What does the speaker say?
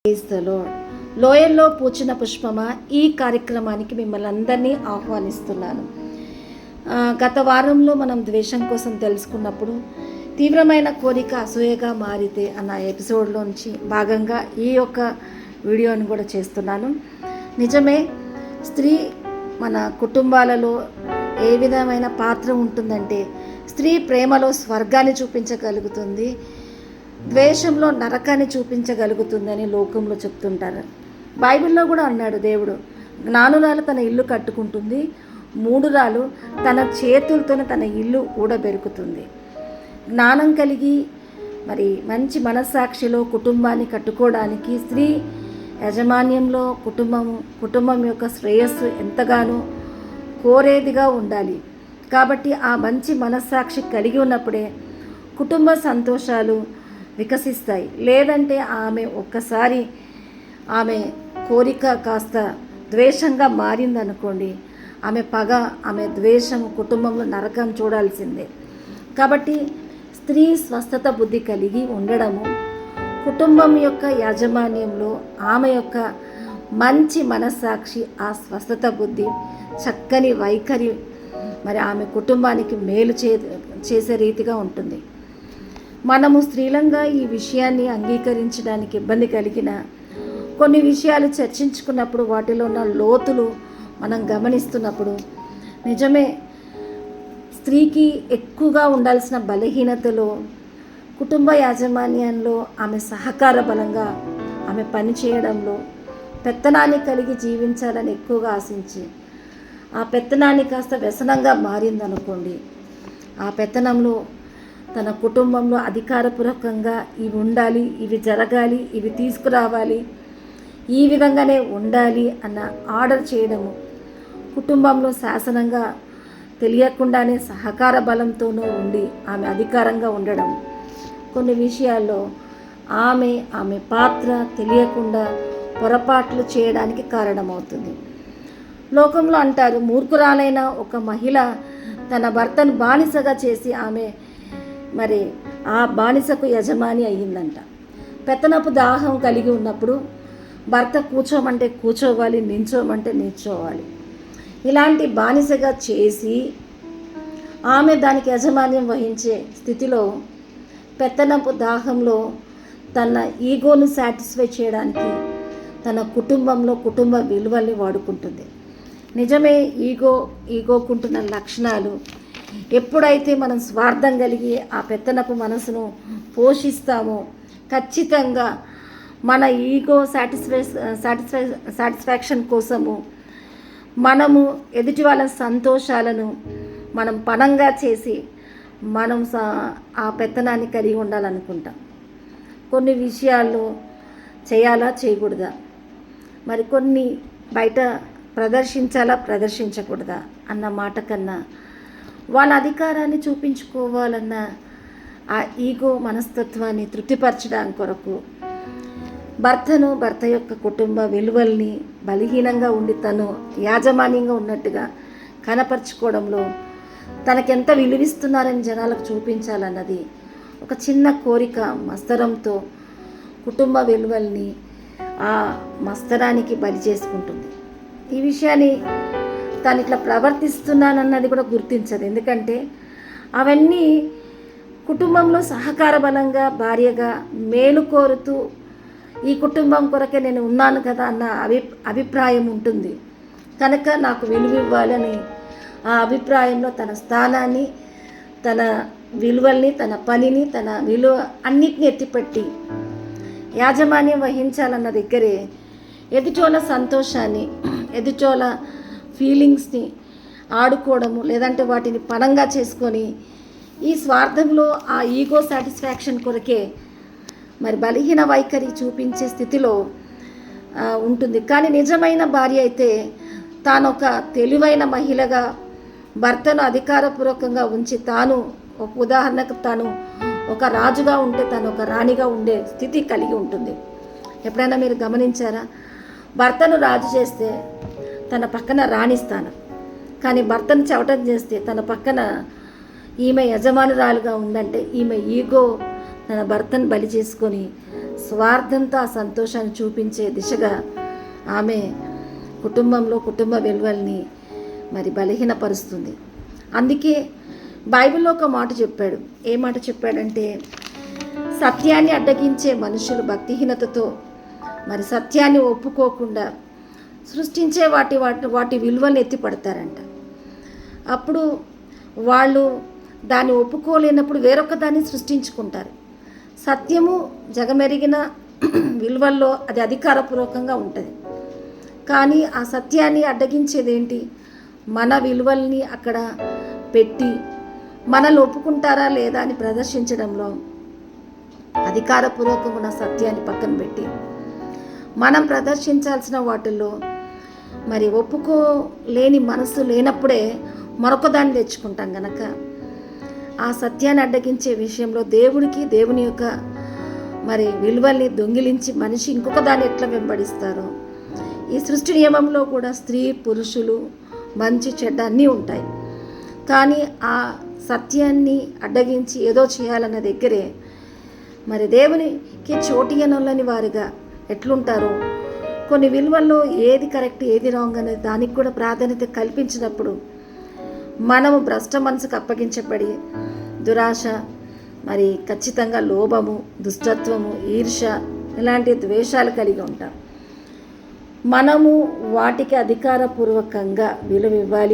Praise the lord. లోయల్లో పూచిన పుష్పమా ఈ కార్యక్రమానికి మిమ్మల్ని అందరినీ ఆహ్వానిస్తున్నాను. గత వారంలో మనం ద్వేషం కోసం తెలుసుకున్నప్పుడు తీవ్రమైన కోరిక అసూయగా మారితే అన్న ఎపిసోడ్లోంచి భాగంగా ఈ యొక్క వీడియోని కూడా చేస్తున్నాను. నిజమే, స్త్రీ మన కుటుంబాలలో ఏ విధమైన పాత్ర ఉంటుందంటే స్త్రీ ప్రేమలో స్వర్గాన్ని చూపించగలుగుతుంది, ద్వేషంలో నరకాన్ని చూపించగలుగుతుందని లోకంలో చెప్తుంటారు. బైబిల్లో కూడా అన్నాడు దేవుడు, జ్ఞానురాలు తన ఇల్లు కట్టుకుంటుంది, మూఢురాలు తన చేతులతోనే తన ఇల్లు ఊడబెరుకుతుంది. జ్ఞానం కలిగి మంచి మనస్సాక్షిలో కుటుంబాన్ని కట్టుకోవడానికి స్త్రీ యాజమాన్యంలో కుటుంబం యొక్క శ్రేయస్సు ఎంతగానో కోరేదిగా ఉండాలి. కాబట్టి ఆ మంచి మనస్సాక్షి కలిగి ఉన్నప్పుడే కుటుంబ సంతోషాలు వికసిస్తాయి. లేదంటే ఒక్కసారి ఆమె కోరిక కాస్త ద్వేషంగా మారిందనుకోండి, ఆమె పగ, ఆమె ద్వేషం కుటుంబంలో నరకం చూడాల్సిందే. కాబట్టి స్త్రీ స్వస్థత బుద్ధి కలిగి ఉండడము, కుటుంబం యొక్క యాజమాన్యంలో ఆమె యొక్క మంచి మనస్సాక్షి, ఆ స్వస్థత బుద్ధి, చక్కని వైఖరి ఆమె కుటుంబానికి మేలు చేసే రీతిగా ఉంటుంది. మనము స్త్రీలంగా ఈ విషయాన్ని అంగీకరించడానికి ఇబ్బంది కలిగిన కొన్ని విషయాలు చర్చించుకున్నప్పుడు వాటిలో ఉన్న లోతులు మనం గమనిస్తున్నప్పుడు నిజమే, స్త్రీకి ఎక్కువగా ఉండాల్సిన బలహీనతలో కుటుంబ యాజమాన్యంలో ఆమె సహకార బలంగా ఆమె పనిచేయడంలో పెత్తనాన్ని కలిగి జీవించాలని ఎక్కువగా ఆశించి ఆ పెత్తనాన్ని కాస్త వ్యసనంగా మారిందనుకోండి, ఆ పెత్తనంలో తన కుటుంబంలో అధికారపూర్వకంగా ఇవి ఉండాలి, ఇవి జరగాలి, ఇవి తీసుకురావాలి, ఈ విధంగానే ఉండాలి అన్న ఆర్డర్ చేయడము, కుటుంబంలో శాసనంగా తెలియకుండానే సహకార బలంతోనూ ఉండి ఆమె అధికారంగా ఉండడం, కొన్ని విషయాల్లో ఆమె పాత్ర తెలియకుండా పొరపాట్లు చేయడానికి కారణమవుతుంది. లోకంలో అంటారు, మూర్ఖురాలైన ఒక మహిళ తన భర్తను బానిసగా చేసి ఆమె ఆ బానిసకు యజమాని అయ్యిందంట. పెత్తనపు దాహం కలిగి ఉన్నప్పుడు భర్త కూర్చోమంటే కూర్చోవాలి, నించోమంటే నిల్చోవాలి. ఇలాంటి బానిసగా చేసి ఆమె దానికి యాజమాన్యం వహించే స్థితిలో పెత్తనపు దాహంలో తన ఈగోను సాటిస్ఫై చేయడానికి తన కుటుంబ విలువల్ని వాడుకుంటుంది. నిజమే, ఈగోకుంటున్న లక్షణాలు ఎప్పుడైతే మనం స్వార్థం కలిగి ఆ పెత్తనపు మనసును పోషిస్తామో ఖచ్చితంగా మన ఈగో సాటిస్ఫాక్షన్ కోసము మనము ఎదుటి వాళ్ళ సంతోషాలను మనం పణంగా చేసి మనం ఆ పెత్తనాన్ని కలిగి ఉండాలనుకుంటాం. కొన్ని విషయాల్లో చేయాలా చేయకూడదా, కొన్ని బయట ప్రదర్శించాలా ప్రదర్శించకూడదా అన్న మాట కన్నా వాళ్ళ అధికారాన్ని చూపించుకోవాలన్న ఆ ఈగో మనస్తత్వాన్ని తృప్తిపరచడానికి కొరకు భర్త యొక్క కుటుంబ విలువల్ని బలహీనంగా ఉండి తను యాజమాన్యంగా ఉన్నట్టుగా కనపరుచుకోవడంలో తనకెంత విలువిస్తున్నారని జనాలకు చూపించాలన్నది ఒక చిన్న కోరిక మస్తరంతో కుటుంబ విలువల్ని ఆ మస్తరానికి బలి చేసుకుంటుంది. ఈ విషయాన్ని తాను ఇట్లా ప్రవర్తిస్తున్నానన్నది కూడా గుర్తించదు. ఎందుకంటే అవన్నీ కుటుంబంలో సహకార బలంగా భార్యగా మేలు కోరుతూ ఈ కుటుంబం కొరకే నేను ఉన్నాను కదా అన్న అభిప్రాయం ఉంటుంది. కనుక నాకు విలువ ఇవ్వాలని ఆ అభిప్రాయంలో తన స్థానాన్ని, తన విలువల్ని, తన పనిని, తన విలువ అన్నిటిని ఎత్తిపెట్టి యాజమాన్యం వహించాలన్న దగ్గరే ఎదుటోళ్ళ సంతోషాన్ని, ఎదుటోళ్ళ ఫీలింగ్స్ని ఆడుకోవడము, లేదంటే వాటిని పణంగా చేసుకొని ఈ స్వార్థంలో ఆ ఈగో సాటిస్ఫాక్షన్ కొరకే బలహీన వైఖరి చూపించే స్థితిలో ఉంటుంది. కానీ నిజమైన భార్య అయితే తాను ఒక తెలివైన మహిళగా భర్తను అధికారపూర్వకంగా ఉంచి తాను ఉదాహరణకు తాను ఒక రాజుగా ఉంటే తను ఒక రాణిగా ఉండే స్థితి కలిగి ఉంటుంది. ఎప్పుడైనా మీరు గమనించారా? భర్తను రాజు చేస్తే తన పక్కన రాణిస్తాను, కానీ భర్తను చవటం చేస్తే తన పక్కన ఈమె యజమానురాలుగా ఉందంటే ఈమె ఈగో తన భర్తను బలి చేసుకొని స్వార్థంతో ఆ సంతోషాన్ని చూపించే దిశగా ఆమె కుటుంబంలో కుటుంబ విలువల్ని మరి బలహీనపరుస్తుంది. అందుకే బైబిల్లో ఒక మాట చెప్పాడు. ఏ మాట చెప్పాడంటే, సత్యాన్ని అడ్డగించే మనుషులు భక్తిహీనతతో మరి సత్యాన్ని ఒప్పుకోకుండా సృష్టించే వాటి విలువలు ఎత్తిపడతారంట. అప్పుడు వాళ్ళు దాన్ని ఒప్పుకోలేనప్పుడు వేరొక దాన్ని సృష్టించుకుంటారు. సత్యము జగమెరిగిన విలువల్లో అది అధికారపూర్వకంగా ఉంటుంది. కానీ ఆ సత్యాన్ని అడ్డగించేది ఏంటి? మన విలువల్ని అక్కడ పెట్టి మనల్ని ఒప్పుకుంటారా లేదా అని ప్రదర్శించడంలో అధికారపూర్వకంగా ఉన్న సత్యాన్ని పక్కన పెట్టి మనం ప్రదర్శించాల్సిన వాటిల్లో మరి ఒప్పుకోలేని మనసు లేనప్పుడే మరొక దాన్ని తెచ్చుకుంటాం గనక ఆ సత్యాన్ని అడ్డగించే విషయంలో దేవుని యొక్క మరి విలువల్ని దొంగిలించి మనిషి ఇంకొక దాన్ని ఎట్లా వెంబడిస్తారో, ఈ సృష్టి నియమంలో కూడా స్త్రీ పురుషులు మంచి చెడ్డ అన్నీ ఉంటాయి. కానీ ఆ సత్యాన్ని అడ్డగించి ఏదో చేయాలన్న దగ్గరే మరి దేవునికి చోటియనొల్లని వారిగా ఎట్లుంటారో, కొన్ని విలువల్లో ఏది కరెక్ట్ ఏది రాంగ్ అనేది దానికి కూడా ప్రాధాన్యత కల్పించినప్పుడు మనము భ్రష్ట మనసుకు అప్పగించబడి దురాశ, మరి ఖచ్చితంగా లోభము, దుష్టత్వము, ఈర్ష్య ఇలాంటి ద్వేషాలు కలిగి ఉంటాం. మనము వాటికి అధికారపూర్వకంగా విలువ ఇవ్వాలి.